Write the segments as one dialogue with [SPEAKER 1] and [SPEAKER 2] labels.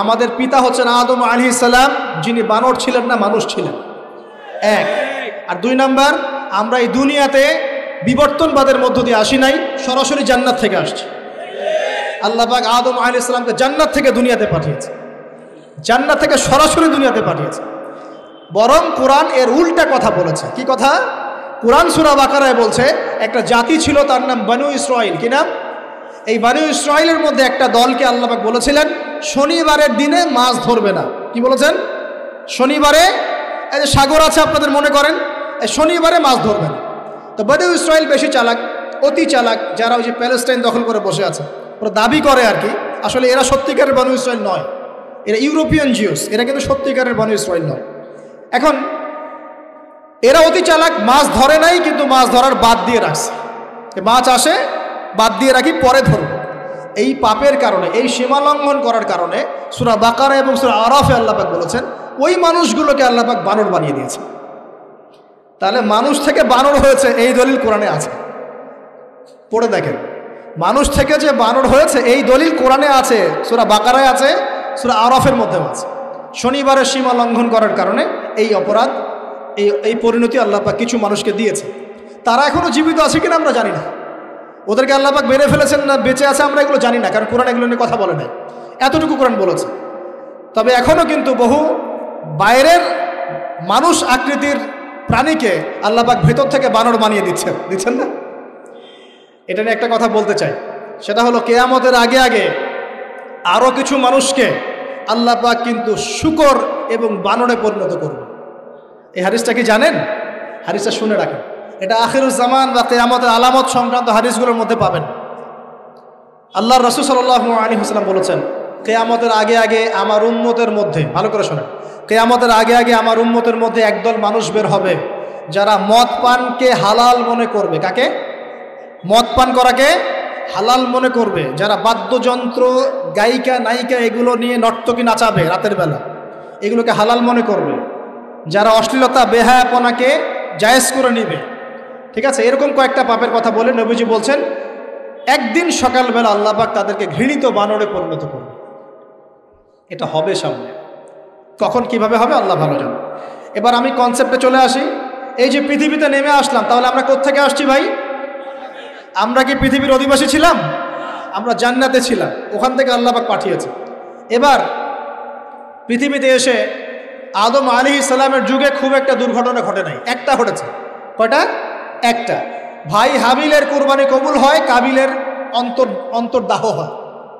[SPEAKER 1] আমাদের পিতা হচ্ছেন আদম আলাইহিস সালাম, যিনি বানর ছিলেন না, মানুষ ছিলেন। এক। আর 2 নাম্বার, আমরা এই দুনিয়াতে বিবর্তনবাদের মধ্য দিয়ে আসি নাই, সরাসরি জান্নাত থেকে আসছি। আল্লাহ পাক আদম আলাইহিস সালামকে জান্নাত থেকে দুনিয়াতে পাঠিয়েছে, জান্নাত থেকে সরাসরি দুনিয়াতে পাঠিয়েছে। বরং কোরআন এর উল্টা কথা বলেছে। কি কথা? কোরআন সূরা বাকারায় বলছে একটা জাতি ছিল, তার নাম বনু ইসরাইল। কি নাম? এই বনু ইসরাইলের মধ্যে একটা দলকে আল্লাহ পাক বলেছিলেন শনিবারের দিনে মাছ ধরবে না। কি বলেছেন? শনিবারে, এই যে সাগর আছে আপনাদের মনে করেন, এই শনিবারে মাছ ধরবে না। তো বনু ইসরাইল বেশি চালাক, অতি চালাক, যারা ওই যে প্যালেস্টাইন দখল করে বসে আছে, ওরা দাবি করে আর কি, আসলে এরা সত্যিকারের বনু ইসরাইল নয়, এরা ইউরোপিয়ান জিউস, এরা কিন্তু সত্যিকারের বনু ইসরাইল নয়। এখন এরা অতি চালাক, মাছ ধরে নাই, কিন্তু মাছ ধরার বাদ দিয়ে রাখছে, মাছ আসে বাদ দিয়ে রাখি, পরে ধরব। এই পাপের কারণে, এই সীমা লঙ্ঘন করার কারণে সূরা বাকারা এবং সূরা আরাফে আল্লাহ পাক বলেছেন ওই মানুষগুলোকে আল্লাহ পাক বানর বানিয়ে দিয়েছে। তাহলে মানুষ থেকে বানর হয়েছে এই দলিল কোরআনে আছে, পড়ে দেখেন। মানুষ থেকে যে বানর হয়েছে এই দলিল কোরআনে আছে, সূরা বাকারায় আছে, সূরা আরাফের মধ্যেও আছে। শনিবারের সীমা লঙ্ঘন করার কারণে এই অপরাধ, এই পরিণতি আল্লাহ পাক কিছু মানুষকে দিয়েছে। তারা এখনো জীবিত আছে কিনা আমরা জানি না, ওদেরকে আল্লাহ পাক মেরে ফেলেছেন না বেঁচে আছে আমরা এগুলো জানি না, কারণ কোরআন এগুলো নিয়ে কথা বলে নাই, এতটুকু কোরআন বলেছে। তবে এখনো কিন্তু বহু বাইরের মানুষ আকৃতির প্রাণীকে আল্লাহ পাক ভেতর থেকে বানর বানিয়ে দিচ্ছেন না। এটা নিয়ে একটা কথা বলতে চাই, সেটা হলো কিয়ামতের আগে আগে আরও কিছু মানুষকে আল্লাহ পাক কিন্তু শূকর এবং বানরে পরিণত করবে। এই হাদিসটা কি জানেন? হাদিসটা শুনে রাখেন, এটা আখিরুজ জামান বা কিয়ামতের আলামত সংক্রান্ত হাদিসগুলোর মধ্যে পাবেন। আল্লাহর রাসূল সাল্লাল্লাহু আলাইহি ওয়াসাল্লাম বলেছেন কিয়ামতের আগে আগে আমার উম্মতের মধ্যে, ভালো করে শোনেন, কিয়ামতের আগে আগে আমার উম্মতের মধ্যে একদল মানুষ বের হবে যারা মদ পানকে হালাল মনে করবে। কাকে? মদ পান করাকে হালাল মনে করবে, যারা বাদ্যযন্ত্র, গায়িকা, নায়িকা এগুলো নিয়ে নর্তকী নাচাবে রাতের বেলা, এগুলোকে হালাল মনে করবে, যারা অশ্লীলতা, বেহায়াপনাকে জায়েজ করে নিবে। ঠিক আছে, এরকম কয়েকটা পাপের কথা বলে নবীজি বলছেন একদিন সকালবেলা আল্লাহ পাক তাদেরকে ঘৃণিত বানরে পরিণত করবে। এটা হবে সামনে, কখন কিভাবে হবে আল্লাহ ভালো জানে। এবার আমি কনসেপ্টে চলে আসি। এই যে পৃথিবীতে নেমে আসলাম, তাহলে আমরা কোত্থেকে আসছি ভাই? আমরা কি পৃথিবীর অধিবাসী ছিলাম? আমরা জান্নাতে ছিলাম, ওখান থেকে আল্লাহ পাক পাঠিয়েছে। এবার পৃথিবীতে এসে আদম আলাইহিস সালামের যুগে খুব একটা দুর্ঘটনা ঘটে নাই, একটা ঘটেছে। কয়টা? একটা। ভাই হাবিলের কুরবানি কবুল হয়, কাবিলের অন্তর্দাহ হয়,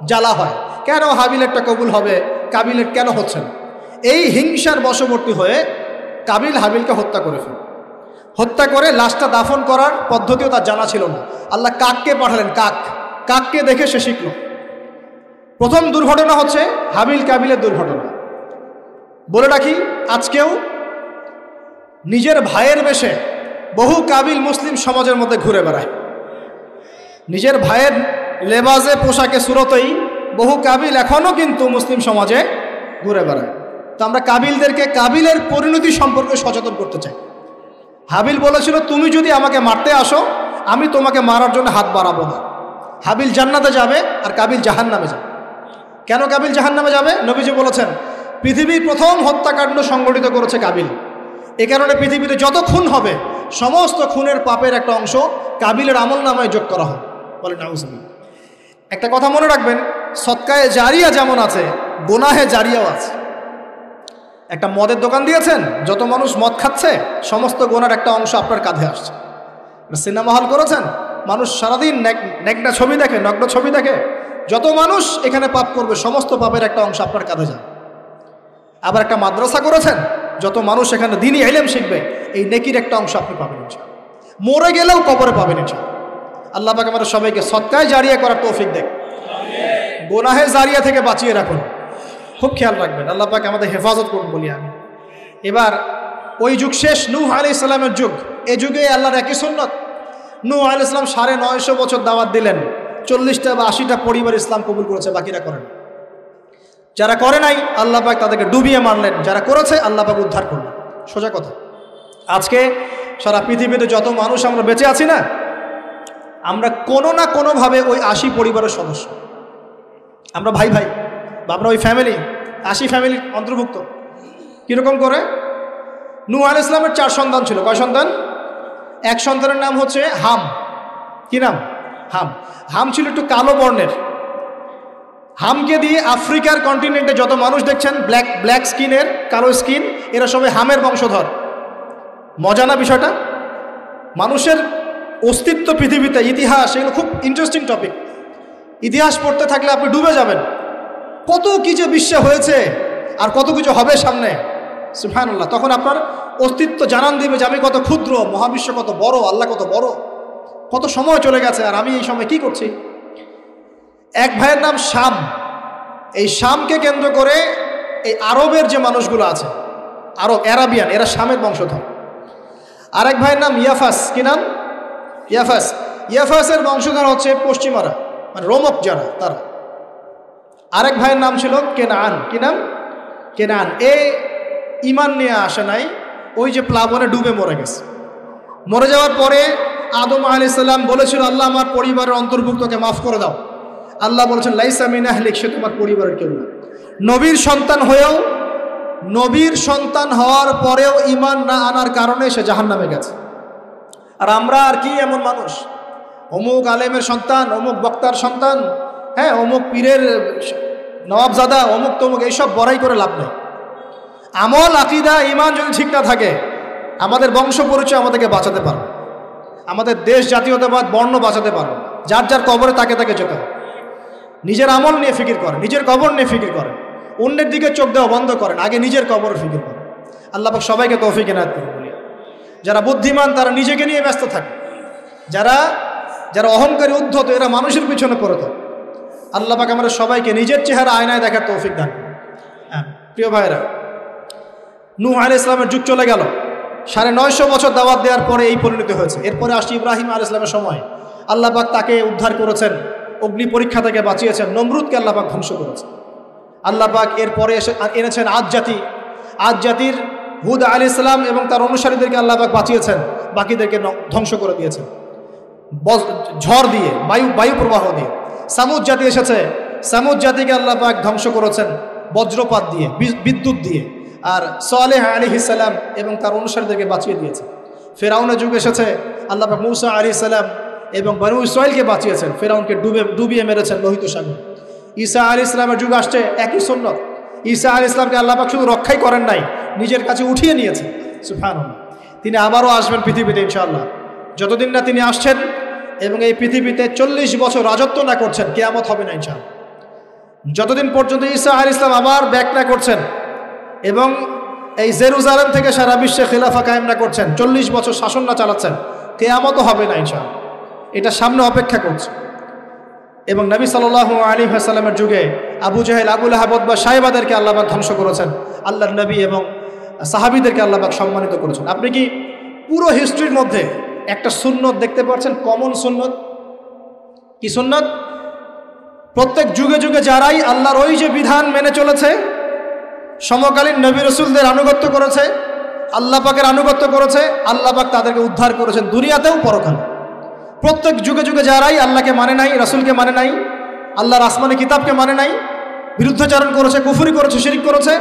[SPEAKER 1] জ্বালা হয়। কেন হাবিলেরটা কবুল হবে, কাবিলের কেন হচ্ছে না? এই হিংসার বশবর্তী হয়ে কাবিল হাবিলকে হত্যা করে ফেলে। হত্যা করে লাশটা দাফন করার পদ্ধতিও তার জানা ছিল না। আল্লাহ কাককে পাঠালেন, কাককে দেখে সে শিখল। প্রথম দুর্ঘটনা হচ্ছে হাবিল কাবিলের দুর্ঘটনা। বলে রাখি, আজকেও নিজের ভাইয়ের বেশে বহু কাবিল মুসলিম সমাজের মধ্যে ঘুরে বেড়ায়। নিজের ভাইয়ের লেবাসে, পোশাকে, সুরতেই বহু কাবিল এখনও কিন্তু মুসলিম সমাজে ঘুরে বেড়ায়। তো আমরা কাবিলদেরকে কাবিলের পরিণতি সম্পর্কে সচেতন করতে চাই। হাবিল বলেছিল তুমি যদি আমাকে মারতে আসো আমি তোমাকে মারার জন্য হাত বাড়াবো না। হাবিল জান্নাতে যাবে আর কাবিল জাহান্নামে যাবে। কেন কাবিল জাহান্নামে যাবে? নবীজি বলেছেন পৃথিবীর প্রথম হত্যাকাণ্ড সংগঠিত করেছে কাবিল। এ কারণে পৃথিবীতে যত খুন হবে সমস্ত খুনের পাপের একটা অংশ কাবিলের আমলনামায় যোগ করা হয়। বলে নাউজুবিল্লাহ। একটা কথা মনে রাখবেন, সদকায়ে জারিয়া যেমন আছে, গুনাহে জারিয়াও আছে। একটা মদের দোকান দিয়েছেন, যত মানুষ মদ খাচ্ছে সমস্ত গুনার একটা অংশ আপনার কাঁধে আসছে। সিনেমা হল করেছেন, মানুষ সারাদিন নেকড়া ছবি দেখে, নগ্ন ছবি দেখে, যত মানুষ এখানে পাপ করবে সমস্ত পাপের একটা অংশ আপনার কাঁধে যায়। আবার একটা মাদ্রাসা করেছেন, যত মানুষ এখানে দ্বীনি ইলম শিখবে এই নেকির একটা অংশ আপনি পাবেন ইনশাআল্লাহ। মরে গেলেও কবরে পাবেন ইনশাআল্লাহ। আল্লাহ পাক আমাদের সবাইকে সদকায়ে জারিয়া করার তৌফিক দেন, গুনাহে জারিয়া থেকে বাঁচিয়ে রাখুন। খুব খেয়াল রাখবেন, আল্লাহ পাক আমাদের হেফাজত করুন বলি আমি। এবার ওই যুগ শেষ, নূহ আলাইহিস সালামের যুগ। এই যুগে আল্লাহর একই সুন্নত। নূহ আলাইহিস সালাম 950 বছর দাওয়াত দিলেন, 40টা বা 80টা পরিবার ইসলাম কবুল করেছে, বাকিরা করেন। যারা করে নাই আল্লাহ পাক তাদেরকে ডুবিয়ে মারলেন, যারা করেছে আল্লাহ পাক উদ্ধার করলেন। সোজা কথা। আজকে সারা পৃথিবীতে যত মানুষ আমরা বেঁচে আছি না, আমরা কোনো না কোনোভাবে ওই 80 পরিবারের সদস্য। আমরা ভাই ভাই বা আমরা ওই ফ্যামিলি। 80 ফ্যামিলির অন্তর্ভুক্ত। কীরকম করে? নূহ আলাইহিস সালামের 4 সন্তান ছিল। কয় সন্তান? এক সন্তানের নাম হচ্ছে হাম। কি নাম? হাম। হাম ছিল একটু কালো বর্ণের। হামকে দিয়ে আফ্রিকার কন্টিনেন্টে যত মানুষ দেখছেন ব্ল্যাক স্কিনের, কালো স্কিন, এরা সবাই হামের বংশধর। মজা না বিষয়টা? মানুষের অস্তিত্ব পৃথিবীতে, ইতিহাস, এগুলো খুব ইন্টারেস্টিং টপিক। ইতিহাস পড়তে থাকলে আপনি ডুবে যাবেন। কত কি যে বিশ্বে হয়েছে আর কত কিছু হবে সামনে, সুবহানাল্লাহ। তখন আপনার অস্তিত্ব জানান দিবে যে আমি কত ক্ষুদ্র, মহাবিশ্ব কত বড়, আল্লাহ কত বড়, কত সময় চলে গেছে আর আমি এই সময় কি করছি। এক ভাইয়ের নাম শাম। এই শামকে কেন্দ্র করে এই আরবের যে মানুষগুলো আছে, আরব, অ্যারাবিয়ান, এরা শামের বংশধর। আরেক ভাইয়ের নাম ইয়াফাস। কি নাম? ইয়াফাস। ইয়াফাসের বংশধর হচ্ছে পশ্চিমারা, মানে রোমক যারা, তারা। আরেক ভাইয়ের নাম ছিল কেনান। কি নাম? কেনান। ঈমান নিয়ে আসে নাই, ওই যে প্লাবনে ডুবে মরে গেছে। মরে যাওয়ার পরে আদম আলাইহিস সালাম বলেছিল, আল্লাহ আমার পরিবারের অন্তর্ভুক্তকে মাফ করে দাও। আল্লাহ বলেছেন, লাইসা মিন আহলিক, সে তোমার পরিবারের কেউ না। নবীর সন্তান হয়েও, নবীর সন্তান হওয়ার পরেও ঈমান না আনার কারণে সে জাহান্নামে গেছে। আর আমরা আর কি এমন মানুষ, অমুক আলেমের সন্তান, অমুক বক্তার সন্তান, হ্যাঁ, অমুক পীরের নবাবজাদা, অমুক তমুক, এইসব বড়াই করে লাভ নেই। আমল, আকীদা, ঈমান যদি ঠিক না থাকে, আমাদের বংশ পরিচয় আমাদেরকে বাঁচাতে পারবে, আমাদের দেশ, জাতীয়তাবাদ, বর্ণ বাঁচাতে পারবে। যার যার কবরে তাকে তাকে যেতে হবে। নিজের আমল নিয়ে ফিকির করেন, নিজের কবর নিয়ে ফিকির করেন, অন্যের দিকে চোখ দেওয়া বন্ধ করেন, আগে নিজের কবর ফিকির করেন। আল্লাহ পাক সবাইকে তৌফিক এনায়েত করুন। বলি, যারা বুদ্ধিমান তারা নিজেকে নিয়ে ব্যস্ত থাকে, যারা অহংকারী, উদ্ধত, এরা মানুষের পিছনে পড়ে থাকে। আল্লাহ পাক আমরা সবাইকে নিজের চেহারা আয়নায় দেখার তৌফিক দান। হ্যাঁ প্রিয় ভাইরা, নূহ আলাইহিস সালামের যুগ চলে গেল, 950 বছর দাওয়াত দেওয়ার পরে এই পরিণতি হয়েছে। এরপরে আসছে ইব্রাহিম আলাইহিস সালামের সময়। আল্লাহ পাক তাকে উদ্ধার করেছেন, অগ্নি পরীক্ষা থেকে বাঁচিয়েছেন, নমরুদকে আল্লাহ পাক ধ্বংস করেছেন। আল্লাহ পাক এরপরে এনেছেন আদ জাতি। আদ জাতির হুদ আলাইহিস সালাম এবং তার অনুসারীদেরকে আল্লাহ পাক বাঁচিয়েছেন, বাকিদেরকে ধ্বংস করে দিয়েছেন ঝড় দিয়ে, বায়ু প্রবাহ দিয়ে। সামুদ জাতি এসেছে, সামুদ জাতিকে আল্লাহ পাক ধ্বংস করেছেন বজ্রপাত দিয়ে, বিদ্যুৎ দিয়ে। আর সালেহ আলাইহিস সালাম এবং তার অনুসারীদেরকে বাঁচিয়ে দিয়েছে। ফেরাউনের যুগ এসেছে, আল্লাহ পাক মূসা আলাইহিস সালাম এবং বনু ইসরাইলকে বাঁচিয়েছেন, ফেরাউনকে ডুবিয়ে মেরেছেন লোহিত সাগর। ঈসা আলাইহিস সালামের যুগ আসছে, একই সুন্নাত। ঈসা আলাইহিস সালামকে আল্লাহ পাক শুধু রক্ষাই করেন নাই, নিজের কাছে উঠিয়ে নিয়েছেন। সুবহানাল্লাহ। তিনি আবারও আসবেন পৃথিবীতে ইনশাআল্লাহ। যতদিন না তিনি আসছেন এবং এই পৃথিবীতে 40 বছর রাজত্ব না করছেন, কিয়ামত হবে না ইনশাআল্লাহ। যতদিন পর্যন্ত ঈসা আলাইহিস সালাম আবার ব্যাক না করছেন এবং এই জেরুজালেম থেকে সারা বিশ্বে খিলাফা কায়েম না করছেন, 40 বছর শাসন না চালাচ্ছেন, কিয়ামতও হবে না ইনশাআল্লাহ। এটা সামনে অপেক্ষা করছে। এবং নবী সাল্লাল্লাহু আলাইহি ওয়াসাল্লামের যুগে আবু জাহেল, আবু লাহাব বা সাহেবাদেরকে আল্লাহ পাক ধ্বংস করেছেন, আল্লাহর নবী এবং সাহাবীদেরকে আল্লাহ পাক সম্মানিত করেছেন। আপনি কি পুরো হিস্ট্রির মধ্যে একটা সুন্নত দেখতে পাচ্ছেন, কমন সুন্নত? কি সুন্নত? প্রত্যেক যুগে যুগে যারাই আল্লাহর ওই যে বিধান মেনে চলেছে, সমকালীন নবী রাসূলদের আনুগত্য করেছে, আল্লাহ পাকের আনুগত্য করেছে, আল্লাহ পাক তাদেরকে উদ্ধার করেছেন দুনিয়াতেও পরকালে। প্রত্যেক যুগে যুগে যারাই আল্লাহকে মানে নাই, রাসূলকে মানে নাই, আল্লাহর আসমানি কিতাবকে মানে নাই, বিরুদ্ধাচরণ করেছে, কুফরি করেছে, শিরক করেছে,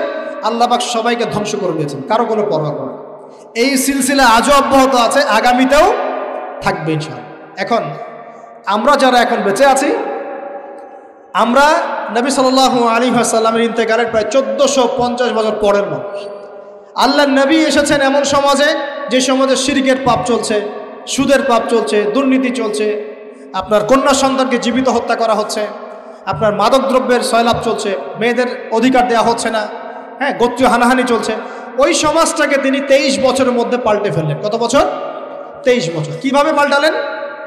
[SPEAKER 1] আল্লাহ পাক সবাইকে ধ্বংস করে দিয়েছেন, কারো কোনো পরোয়া করে। এই সিলসিলা আজও অব্যাহত আছে, আগামীতেও থাকবে ইনশাআল্লাহ। এখন আমরা যারা এখন বেঁচে আছি, আমরা নবী সাল্লাল্লাহু আলাইহি ওয়াসাল্লামের ইন্তেকালের প্রায় 1450 বছর পরের মানুষ। আল্লাহর নবী এসেছেন এমন সমাজে, যে সমাজে শিরকের পাপ চলছে, সুদের পাপ চলছে, দুর্নীতি চলছে, আপনার কন্যা সন্তানকে জীবিত হত্যা করা হচ্ছে, আপনার মাদকদ্রব্যের সয়লাভ চলছে, মেয়েদের অধিকার দেওয়া হচ্ছে না, হ্যাঁ, গোত্রীয় হানাহানি চলছে। ওই সমাজটাকে তিনি 23 বছরের মধ্যে পাল্টে ফেললেন। কত বছর? 23 বছর। কিভাবে পাল্টালেন?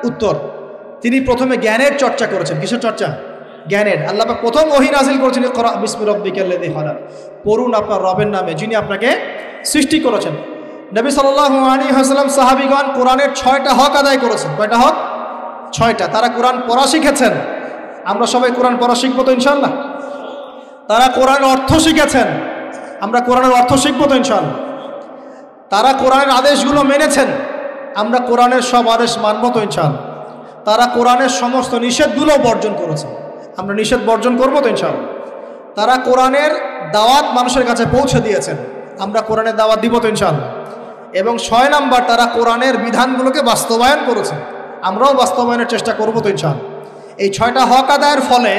[SPEAKER 1] উত্তর, তিনি প্রথমে জ্ঞানের চর্চা করেছেন। কিসের চর্চা? জ্ঞানের। আল্লাহ পাক প্রথম ওহী নাযিল করেছেন, ইকরা বিসমি রাব্বিকাল্লাযী খালাক, পড়ুন আপনার রবের নামে যিনি আপনাকে সৃষ্টি করেছেন। নবী সাল্লাল্লাহু আলাইহি ওয়াসাল্লাম, সাহাবীগণ কোরআনের 6টা হক আদায় করেছেন। কয়টা হক? 6টা। তারা কোরআন পড়া শিখেছেন। আমরা সবাই কোরআন পড়া শিখবো তো ইনশাআল্লাহ? তারা কোরআনের অর্থ শিখেছেন। আমরা কোরআনের অর্থ শিখবো তো ইনশাআল্লাহ? তারা কোরআনের আদেশগুলো মেনেছেন। আমরা কোরআনের সব আদেশ মানব তো ইনশাআল্লাহ? তারা কোরআনের সমস্ত নিষেধগুলো বর্জন করেছেন। আমরা নিষেধ বর্জন করবো তো ইনশাআল্লাহ? তারা কোরআনের দাওয়াত মানুষের কাছে পৌঁছে দিয়েছেন। আমরা কোরআনের দাওয়াত দিব তো ইনশাআল্লাহ। এবং 6 নাম্বার, তারা কোরআনের বিধানগুলোকে বাস্তবায়ন করেছেন। আমরাও বাস্তবায়নের চেষ্টা করবো তো ইনশাআল্লাহ। এই 6টা হক আদায়ের ফলে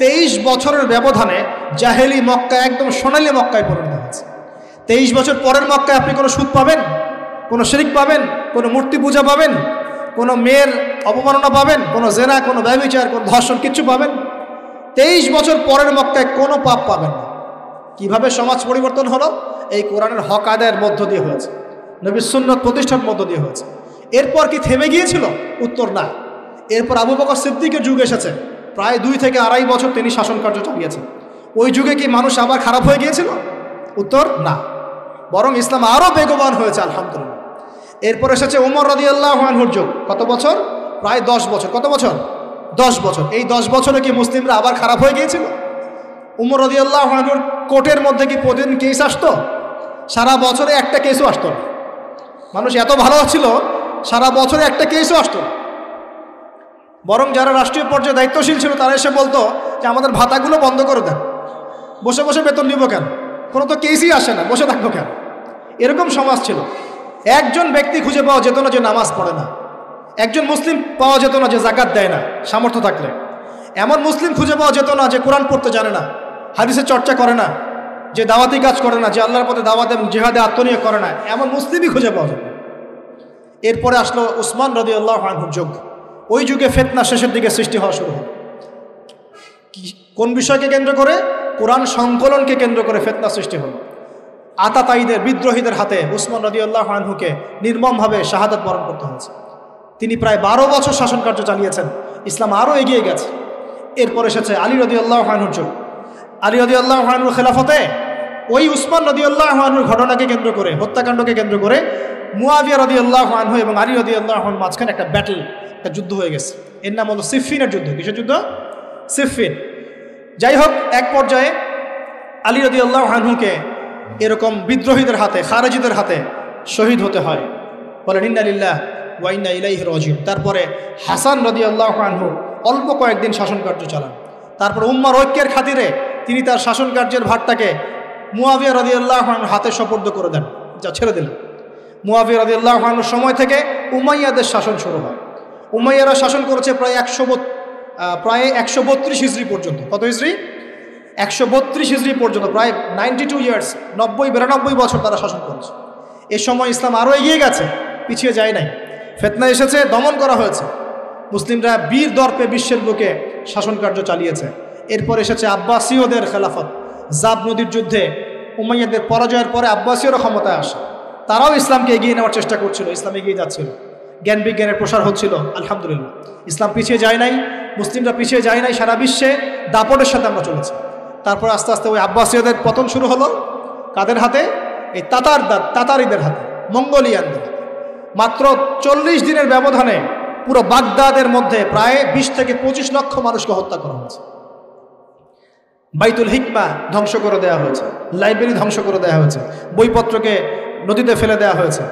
[SPEAKER 1] 23 বছরের ব্যবধানে জাহেলি মক্কা একদম সোনালী মক্কায় পরিণত হয়েছে। 23 বছর পরের মক্কায় আপনি কোনো সুদ পাবেন, কোনো শিরক পাবেন, কোনো মূর্তি পূজা পাবেন, কোনো মেয়ের অপমাননা পাবেন, কোনো জেনা, কোনো ব্যভিচার, কোনো ধর্ষণ, কিচ্ছু পাবেন? 23 বছর পরের মক্কায় কোনো পাপ পাবেন না। কিভাবে সমাজ পরিবর্তন হলো? এই কোরআনের হক আদায়ের মধ্য দিয়ে হয়েছে, নবীর সুন্নাত প্রতিষ্ঠার মধ্য দিয়ে হয়েছে। এরপর কি থেমে গিয়েছিল? উত্তর না। এরপর আবু বকর সিদ্দিকের যুগ এসেছে, প্রায় 2 থেকে আড়াই বছর তিনি শাসন কার্য চালিয়েছেন। ওই যুগে কি মানুষ আবার খারাপ হয়ে গিয়েছিল? উত্তর না, বরং ইসলাম আরও বেগবান হয়েছে আলহামদুলিল্লাহ। এরপর এসেছে উমর রাদিয়াল্লাহু আনহুর যুগ। কত বছর? প্রায় 10 বছর। কত বছর? 10 বছর। এই 10 বছরে কি মুসলিমরা আবার খারাপ হয়ে গিয়েছিল? উমর রাদিয়াল্লাহু আনহুর কোর্টের মধ্যে কি প্রতিদিন কেস আসতো? সারা বছরে একটা কেসও আসতো না। মানুষ এত ভালো ছিল, সারা বছরে একটা কেসও আসতো না। বরং যারা রাষ্ট্রীয় পর্যায়ে দায়িত্বশীল ছিল তারা এসে বলতো যে আমাদের ভাতাগুলো বন্ধ করে দেন, বসে বসে বেতন নিব কেন, কোনো তো কেসই আসে না, বসে থাকবো কেন? এরকম সমাজ ছিল। একজন ব্যক্তি খুঁজে পাওয়া যেত না যে নামাজ পড়ে না, একজন মুসলিম পাওয়া যেত না যে জাকাত দেয় না সামর্থ্য থাকলে, এমন মুসলিম খুঁজে পাওয়া যেত না যে কোরআন পড়তে জানে না, হাদিসের চর্চা করে না, যে দাওয়াতি কাজ করে না, যে আল্লাহর পথে দাওয়াত এবং জিহাদে আত্মনিয়োগ করে না, এমন মুসলিমই খুঁজে পাওয়া যেত। এরপরে আসলো উসমান রাদিয়াল্লাহু আনহুর যুগ। ওই যুগে ফিতনা শেষের দিকে সৃষ্টি হওয়া শুরু হল। কোন বিষয়কে কেন্দ্র করে? কোরআন সংকলনকে কেন্দ্র করে ফিতনা সৃষ্টি হল। আতাতায়ীদের, বিদ্রোহীদের হাতে উসমান রাদিয়াল্লাহু আনহুকে নির্মমভাবে শাহাদাত বরণ করতে হয়েছে। তিনি প্রায় 12 বছর শাসন কার্য চালিয়েছেন। ইসলাম আরও এগিয়ে গেছে। এরপর এসেছে আলী রাদিয়াল্লাহু আনহুর যুগ। আলী রাদিয়াল্লাহু আনহুর খেলাফতে ওই উসমান রাদিয়াল্লাহু আনহুর ঘটনাকে কেন্দ্র করে, হত্যাকাণ্ডকে কেন্দ্র করে মুয়াবিয়া রাদিয়াল্লাহু আনহু এবং আলী রাদিয়াল্লাহু আনহুর মাঝখানে একটা ব্যাটল, একটা যুদ্ধ হয়ে গেছে। এর নাম হলো সিফফিনের যুদ্ধ। কিসের যুদ্ধ? সিফফিন। যাই হোক, এক পর্যায়ে আলী রাদিয়াল্লাহু আনহুকে এরকম বিদ্রোহীদের হাতে, খারেজিদের হাতে শহীদ হতে হয়। বলেন ইন্না লিল্লাহি ওয়া ইন্না ইলাইহি রাজিউন। তারপরে হাসান রাদিয়াল্লাহু আনহু অল্প কয়েকদিন শাসন কার্য চালান। তারপর উম্মার ঐক্যের খাতিরে তিনি তার শাসন কার্যের ভারটাকে মুয়াবিয়া রাদিয়াল্লাহু আনহুর হাতে সোপর্দ করে দেন, যা ছেড়ে দিলেন। মুয়াবিয়া রাদিয়াল্লাহু আনহুর সময় থেকে উমাইয়াদের শাসন শুরু হয়। উমাইয়ারা শাসন করেছে প্রায় 132 হিজরি পর্যন্ত। কত হিজরি? 132 হিজরি পর্যন্ত, প্রায় 92 ইয়ার্স, 92 বছর তারা শাসন করেছে। এ সময় ইসলাম আরও এগিয়ে গেছে, পিছিয়ে যায় নাই। ফিতনা এসেছে, দমন করা হয়েছে। মুসলিমরা বীর দর্পে বিশ্বের বুকে শাসন কার্য চালিয়েছে। এরপর এসেছে আব্বাসীয়দের খেলাফত। জাব নদীর যুদ্ধে উমাইয়াদের পরাজয়ের পরে আব্বাসীয়রা ক্ষমতায় আসে। তারাও ইসলামকে এগিয়ে নেওয়ার চেষ্টা করছিল, ইসলাম এগিয়ে যাচ্ছিল, জ্ঞান বিজ্ঞানের প্রসার হচ্ছিল। আলহামদুলিল্লাহ, ইসলাম পিছিয়ে যায় নাই, মুসলিমরা পিছিয়ে যায় নাই। সারা বিশ্বে দাপটের সাথে আমরা চলেছি। তারপর আস্তে আস্তে ওই আব্বাসীয়দের পতন শুরু হলো। কাদের হাতে? এই তাতারিদের হাতে, মঙ্গোলিয়ানদের হাতে। মাত্র 40 দিনের ব্যবধানে পুরো বাগদাদের মধ্যে প্রায় 20 থেকে 25 লক্ষ মানুষকে হত্যা করা হয়েছে। বাইতুল হিকমা ধ্বংস করে দেওয়া হয়েছে, লাইব্রেরি ধ্বংস করে দেওয়া হয়েছে, বইপত্রকে নদীতে ফেলে দেওয়া হয়েছে।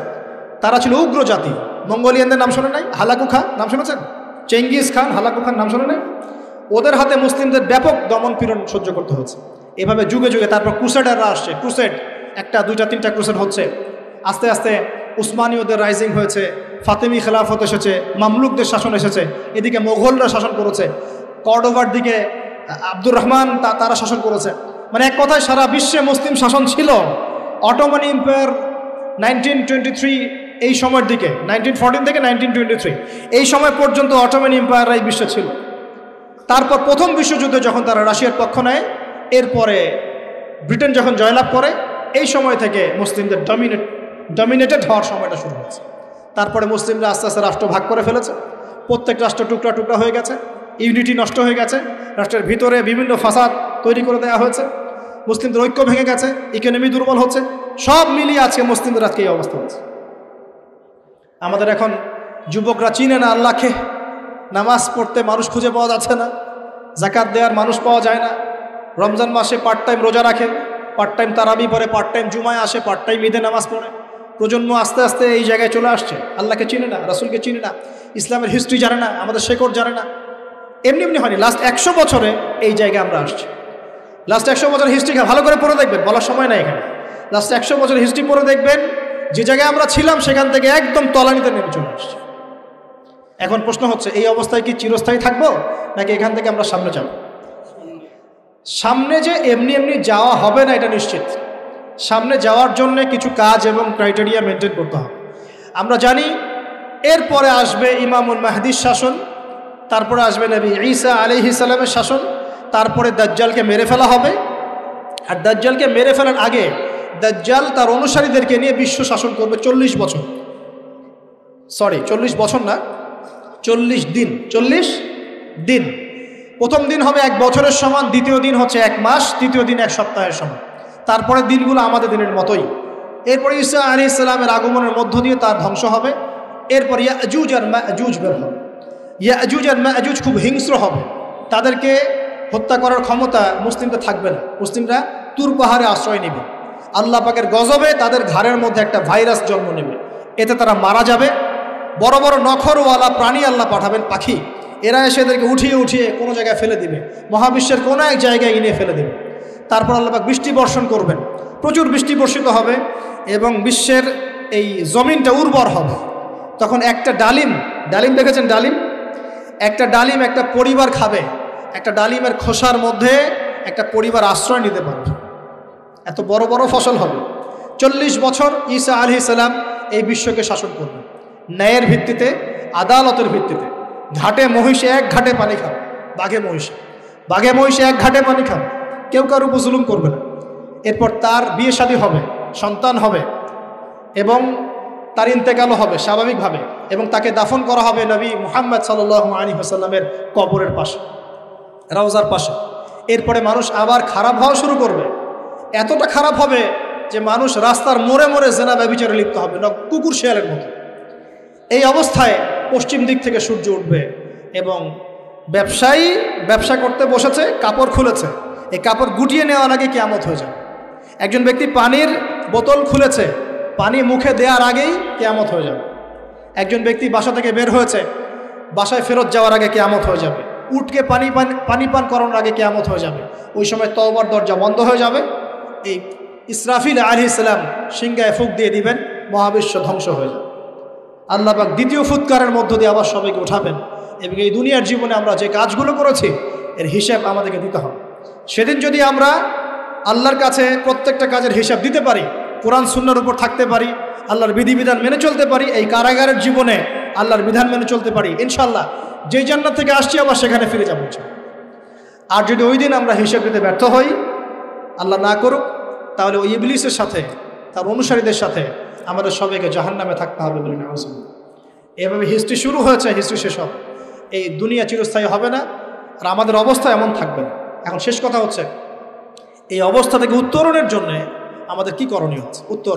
[SPEAKER 1] তারা ছিল উগ্র জাতি। মঙ্গোলিয়ানদের নাম শোনে নাই? হালাকু খান নাম শুনেছেন? চেঙ্গিস খান, হালাকু খান নাম শোনে নাই? ওদের হাতে মুসলিমদের ব্যাপক দমন পীড়ন সহ্য করতে হচ্ছে। এভাবে যুগে যুগে তারপর ক্রুসেডাররা আসছে। ক্রুসেড 1টা 2টা 3টা ক্রুসেড হচ্ছে। আস্তে আস্তে উসমানীয়দের রাইজিং হয়েছে, ফাতেমি খেলাফত এসেছে, মামলুকদের শাসন এসেছে, এদিকে মোগলরা শাসন করেছে, কর্ডোভার দিকে আব্দুর রহমান তারা শাসন করেছে। মানে এক কথায় সারা বিশ্বে মুসলিম শাসন ছিল। অটোমান এম্পায়ার 1923 এই সময়ের দিকে, 1914 থেকে 1923 এই সময় পর্যন্ত অটোমান এম্পায়াররাই বিশ্বে ছিল। তারপর প্রথম বিশ্বযুদ্ধে যখন তারা রাশিয়ার পক্ষ নেয়, এরপরে ব্রিটেন যখন জয়লাভ করে, এই সময় থেকে মুসলিমদের ডমিনেটেড হওয়ার সময়টা শুরু হয়েছে। তারপরে মুসলিমরা আস্তে আস্তে রাষ্ট্র ভাগ করে ফেলেছে। প্রত্যেক রাষ্ট্র টুকরা টুকরা হয়ে গেছে, ইউনিটি নষ্ট হয়ে গেছে, রাষ্ট্রের ভিতরে বিভিন্ন ফাসাদ তৈরি করে দেওয়া হয়েছে, মুসলিমদের ঐক্য ভেঙে গেছে, ইকোনমি দুর্বল হচ্ছে। সব মিলিয়ে আজকে মুসলিমদের আজকে এই অবস্থা হচ্ছে। আমাদের এখন যুবকরা চিনে না আল্লাহকে, নামাজ পড়তে মানুষ খুঁজে পাওয়া যাচ্ছে না, জাকাত দেওয়ার মানুষ পাওয়া যায় না। রমজান মাসে পার্ট টাইম রোজা রাখে, পার্ট টাইম তারাবি পড়ে, পার্ট টাইম জুমায় আসে, পার্ট টাইম ঈদে নামাজ পড়ে। প্রজন্ম আস্তে আস্তে এই জায়গায় চলে আসছে। আল্লাহকে চিনে না, রাসূলকে চিনে না, ইসলামের হিস্ট্রি জানে না, আমাদের শেকড় জানে না। এমনি এমনি হয়নি, লাস্ট 100 বছরে এই জায়গায় আমরা আসছি। লাস্ট 100 বছর হিস্ট্রি ভালো করে পড়ে দেখবেন, বলার সময় নাই এখানে। লাস্ট 100 বছর হিস্ট্রি পড়ে দেখবেন যে জায়গায় আমরা ছিলাম সেখান থেকে একদম তলানিতে নেমে চলে আসছি। এখন প্রশ্ন হচ্ছে, এই অবস্থায় কি চিরস্থায়ী থাকবো নাকি এখান থেকে আমরা সামনে যাব? সামনে যে এমনি এমনি যাওয়া হবে না এটা নিশ্চিত। সামনে যাওয়ার জন্য কিছু কাজ এবং ক্রাইটেরিয়া মেনটেন করতে হবে। আমরা জানি এরপরে আসবে ইমামুল মাহদির শাসন, তারপরে আসবে নবী ঈসা আলাইহিস সালামের শাসন, তারপরে দাজ্জালকে মেরে ফেলা হবে। আর দাজ্জালকে মেরে ফেলার আগে দাজ্জাল তার অনুসারীদেরকে নিয়ে বিশ্ব শাসন করবে 40 বছর। 40 বছর না, 40 দিন। 40 দিন। প্রথম দিন হবে 1 বছরের সমান, দ্বিতীয় দিন হচ্ছে 1 মাস, তৃতীয় দিন 1 সপ্তাহের সমান। তারপরে দিনগুলো আমাদের দিনের মতোই। এরপরে ঈসা আলাইহিস সালামের আগমনের মধ্য দিয়ে তার ধ্বংস হবে। এরপর ইয়াজুজ আর মাজুজ বের হবে। ইয়াজুজ আর মাজুজ খুব হিংস্র হবে, তাদেরকে হত্যা করার ক্ষমতা মুসলিমদের থাকবে না। মুসলিমরা তুর পাহাড়ে আশ্রয় নেবে। আল্লাহ পাকের গজবে তাদের ঘাড়ের মধ্যে একটা ভাইরাস জন্ম নেবে, এতে তারা মারা যাবে। বড় বড় নখরওয়ালা প্রাণী আল্লাহ পাঠাবেন, পাখি, এরা এসে এদেরকে উঠিয়ে উঠিয়ে কোনো জায়গায় ফেলে দিবে, মহাবিশ্বের কোনো এক জায়গায় এনে ফেলে দেবে। তারপর আল্লাহ পাক বৃষ্টি বর্ষণ করবেন, প্রচুর বৃষ্টি বর্ষিত হবে এবং বিশ্বের এই জমিনটা উর্বর হবে। তখন একটা ডালিম দেখেছেন ডালিম? একটা ডালিম একটা পরিবার খাবে। একটা ডালিমের খোসার মধ্যে একটা পরিবার আশ্রয় নিতে পারবে। এত বড় বড় ফসল হবে। 40 বছর ঈসা আলাইহিস সালাম এই বিশ্বকে শাসন করবেন ন্যায়ের ভিত্তিতে, আদালতের ভিত্তিতে। ঘাটে মহিষে 1 ঘাটে পানি খাবে, বাঘে মহিষে 1 ঘাটে পানি খাবে, কেউ কারোর উপর জুলুম করবে না। এরপর তার বিয়ে শাদী হবে, সন্তান হবে এবং তার ইন্তেকালও হবে স্বাভাবিকভাবে, এবং তাকে দাফন করা হবে নবী মুহাম্মদ সাল্লাল্লাহু আলাইহি ওয়াসাল্লামের কবরের পাশে, রওজার পাশে। এরপরে মানুষ আবার খারাপ হওয়া শুরু করবে। এতটা খারাপ হবে যে মানুষ রাস্তার মোড়ে মোড়ে জেনা ব্যভিচারে লিপ্ত হবে না, কুকুর শেয়ালের মতো। এই অবস্থায় পশ্চিম দিক থেকে সূর্য উঠবে এবং ব্যবসায়ী ব্যবসা করতে বসেছে, কাপড় খুলেছে, এই কাপড় গুটিয়ে নেওয়ার আগে কিয়ামত হয়ে যাবে। একজন ব্যক্তি পানির বোতল খুলেছে, পানি মুখে দেওয়ার আগেই কিয়ামত হয়ে যাবে। একজন ব্যক্তি বাসা থেকে বের হয়েছে, বাসায় ফেরত যাওয়ার আগে কিয়ামত হয়ে যাবে। উটকে পানি পান করানোর আগে কিয়ামত হয়ে যাবে। ওই সময় তওবার দরজা বন্ধ হয়ে যাবে। এই ইসরাফিল আলাইহিস সালাম সিংহায় ফুঁক দিয়ে দিবেন, মহাবিশ্ব ধ্বংস হয়ে যাবে। আল্লাহ পাক দ্বিতীয় ফুৎকারের মধ্য দিয়ে আবার সবাইকে উঠাবেন এবং এই দুনিয়ার জীবনে আমরা যে কাজগুলো করেছি এর হিসাব আমাদেরকে দিতে হবে। সেদিন যদি আমরা আল্লাহর কাছে প্রত্যেকটা কাজের হিসাব দিতে পারি, কোরআন সুন্নাহর উপর থাকতে পারি, আল্লাহর বিধিবিধান মেনে চলতে পারি, এই কারাগারের জীবনে আল্লাহর বিধান মেনে চলতে পারি, ইনশাআল্লাহ যেই জান্নাত থেকে আসছি আবার সেখানে ফিরে যাবো। আর যদি ওই দিন আমরা হিসাব দিতে ব্যর্থ হই, আল্লাহ না করুক, তাহলে ওই ইবলিসের সাথে, তার অনুসারীদের সাথে আমাদের সবাইকে জাহান্নামে থাকতে হবে বলে না। এভাবে হিস্ট্রি শুরু হয়েছে, হিস্ট্রি শেষ হবে। এই দুনিয়া চিরস্থায়ী হবে না, আর আমাদের অবস্থা এমন থাকবে না। এখন শেষ কথা হচ্ছে, এই অবস্থা থেকে উত্তরণের জন্য আমাদের কি করণীয় আছে? উত্তর,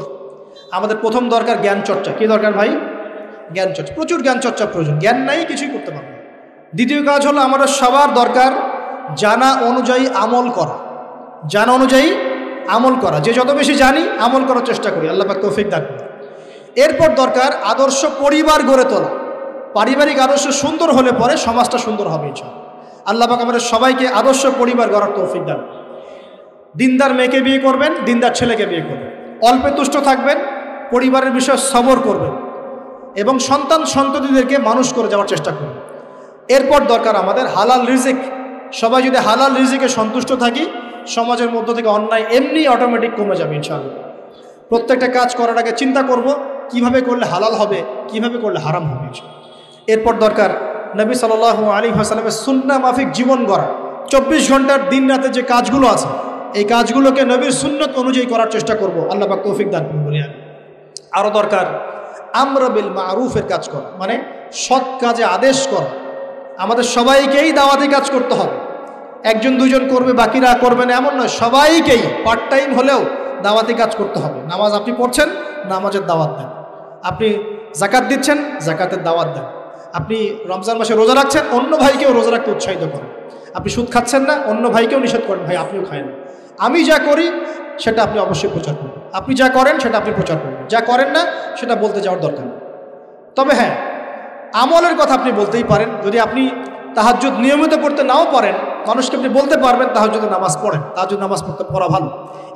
[SPEAKER 1] আমাদের প্রথম দরকার জ্ঞান চর্চা। কি দরকার ভাই? জ্ঞান চর্চা। প্রচুর জ্ঞান চর্চা প্রয়োজন, জ্ঞান নাই কিছুই করতে পারবে না। দ্বিতীয় কাজ হলো আমাদের সবার দরকার জানা অনুযায়ী আমল করা। জানা অনুযায়ী আমল করা, যে যত বেশি জানি আমল করার চেষ্টা করি, আল্লাহ পাক তৌফিক দান করুন। এরপর দরকার আদর্শ পরিবার গড়ে তোলা। পারিবারিক আদর্শ সুন্দর হলে পরে সমাজটা সুন্দর হবে ইনশাআল্লাহ। আল্লাহ পাক আমাদের সবাইকে আদর্শ পরিবার গড়ার তৌফিক দান। দিনদার মেয়েকে বিয়ে করবেন, দিনদার ছেলেকে বিয়ে করবেন, অল্পে তুষ্ট থাকবেন, পরিবারের বিষয়ে সবর করবেন এবং সন্ততিদেরকে মানুষ করে যাওয়ার চেষ্টা করবেন। এরপর দরকার আমাদের হালাল রিজিক। সবাই যদি হালাল রিজিকে সন্তুষ্ট থাকি, সমাজের মধ্য থেকে অন্যায় এমনি অটোমেটিক কমে যাবে ইনশাআল্লাহ। প্রত্যেকটা কাজ করার আগে চিন্তা করব কিভাবে করলে হালাল হবে, কিভাবে করলে হারাম হবে। এরপর দরকার নবী সাল্লাল্লাহু আলাইহি ওয়াসাল্লামের সুন্নাহ মাফিক জীবন গড়া। 24 ঘন্টার দিন রাতে যে কাজগুলো আছে, এই কাজগুলোকে নবীর সুন্নত অনুযায়ী করার চেষ্টা করব, আল্লাহ পাক তৌফিক দান করুন বলি আমি। আরও দরকার আমর বিল মারুফের কাজ করা, মানে সৎ কাজে আদেশ করা। আমাদের সবাইকেই দাওয়াতি কাজ করতে হবে। একজন দুজন করবে, বাকিরা করবে না এমন নয়, সবাইকেই পার্ট টাইম হলেও দাওয়াতি কাজ করতে হবে। নামাজ আপনি পড়ছেন, নামাজের দাওয়াত দেন। আপনি জাকাত দিচ্ছেন, জাকাতের দাওয়াত দেন। আপনি রমজান মাসে রোজা রাখছেন, অন্য ভাইকেও রোজা রাখতে উৎসাহিত করেন। আপনি সুদ খাচ্ছেন না, অন্য ভাইকেও নিষেধ করেন, ভাই আপনিও খায়েন। আমি যা করি সেটা আপনি অবশ্যই প্রচার করবেন, আপনি যা করেন সেটা আপনি প্রচার করবেন, যা করেন না সেটা বলতে যাওয়ার দরকার নেই। তবে হ্যাঁ, আমলের কথা আপনি বলতেই পারেন। যদি আপনি তাহাজ্জুদ নিয়মিত পড়তে নাও পারেন, মানুষকে আপনি বলতে পারবেন তাহাজ্জুদ নামাজ পড়েন, তাহাজ্জুদ নামাজ পড়া ভালো।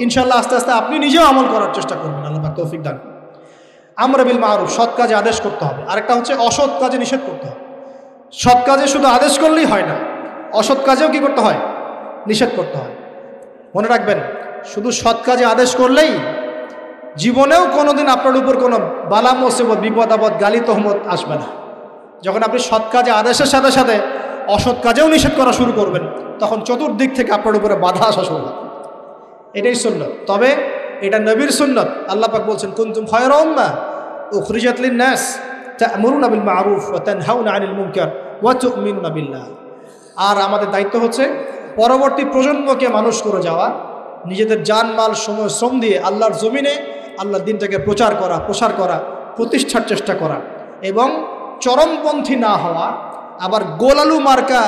[SPEAKER 1] ইনশাআল্লাহ আস্তে আস্তে আপনি নিজেও আমল করার চেষ্টা করবেন, আল্লাহ পাক তৌফিক দান। আমর বিল মারুফ, সৎ কাজে আদেশ করতে হবে। আরেকটা হচ্ছে অসৎ কাজে নিষেধ করতে হবে। সৎ কাজে শুধু আদেশ করলেই হয় না, অসৎ কাজেও কি করতে হয়? নিষেধ করতে হয়। মনে রাখবেন, শুধু সৎ কাজে আদেশ করলেই জীবনেও কোনোদিন আপনার উপর কোনো বালা মুসিবত, বিপদ আপদ, গালি তহমত আসবে না। যখন আপনি সৎ কাজে আদেশের সাথে সাথে অসৎ কাজেও নিষেধ করা শুরু করবেন, তখন চতুর্দিক থেকে আপনার উপরে বাধা আসা শুরু হবে। এটাই সুন্নত। তবে এটা নবীর সুন্নত। আল্লাহ পাক বলছেন, কুনতুম খায়রা উম্মাহ উখরিজাত লিন-নাস তা'মুরুনা বিল মা'রুফ ওয়া তানহাউনা আনিল মুনকার ওয়া তু'মিনুনা বিল্লাহ। আর আমাদের দায়িত্ব হচ্ছে পরবর্তী প্রজন্মকে মানুষ করে যাওয়া, নিজেদের জানমাল, সময়, শ্রম দিয়ে আল্লাহর জমিনে আল্লাহর দিনটাকে প্রচার করা, প্রসার করা, প্রতিষ্ঠার চেষ্টা করা, এবং চরমপন্থী না হওয়া, আবার গোলালু মার্কা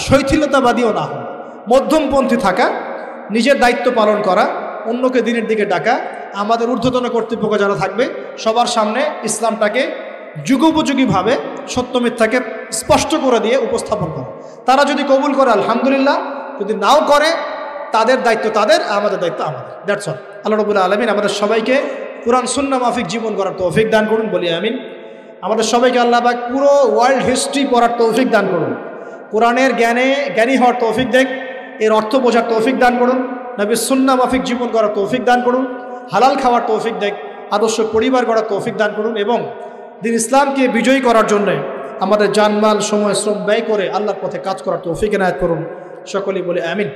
[SPEAKER 1] শৈথিলতাবাদীও না হওয়া, মধ্যমপন্থী থাকা, নিজের দায়িত্ব পালন করা, অন্যকে দিনের দিকে ডাকা, আমাদের ঊর্ধ্বতন কর্তৃপক্ষ যারা থাকবে সবার সামনে ইসলামটাকে যুগোপযোগীভাবে সত্য মিথ্যাকে স্পষ্ট করে দিয়ে উপস্থাপন করা। তারা যদি কবুল করে আলহামদুলিল্লাহ, যদি নাও করে তাদের দায়িত্ব তাদের, আমাদের দায়িত্ব আমাদের। That's all. আল্লাহ রাব্বুল আলামিন আমাদের সবাইকে কুরআন সুন্নাহ মাফিক জীবন গড়ার তৌফিক দান করুন, বলি আমিন। আমাদের সবাইকে আল্লাহ পাক পুরো ওয়ার্ল্ড হিস্ট্রি পড়ার তৌফিক দান করুন, কোরআনের জ্ঞানী হওয়ার তৌফিক দেখ, এর অর্থ বোঝার তৌফিক দান করুন, নবীর সুন্নাহ মাফিক জীবন গড়ার তৌফিক দান করুন, হালাল খাওয়ার তৌফিক দেখ, আদর্শ পরিবার গড়ার তৌফিক দান করুন, এবং দিন ইসলামকে বিজয়ী করার জন্য আমাদের জানমাল, সময়, শ্রম ব্যয় করে আল্লাহর পথে কাজ করার তৌফিক এনায়েত করুন। সকলেই বলে আমিন।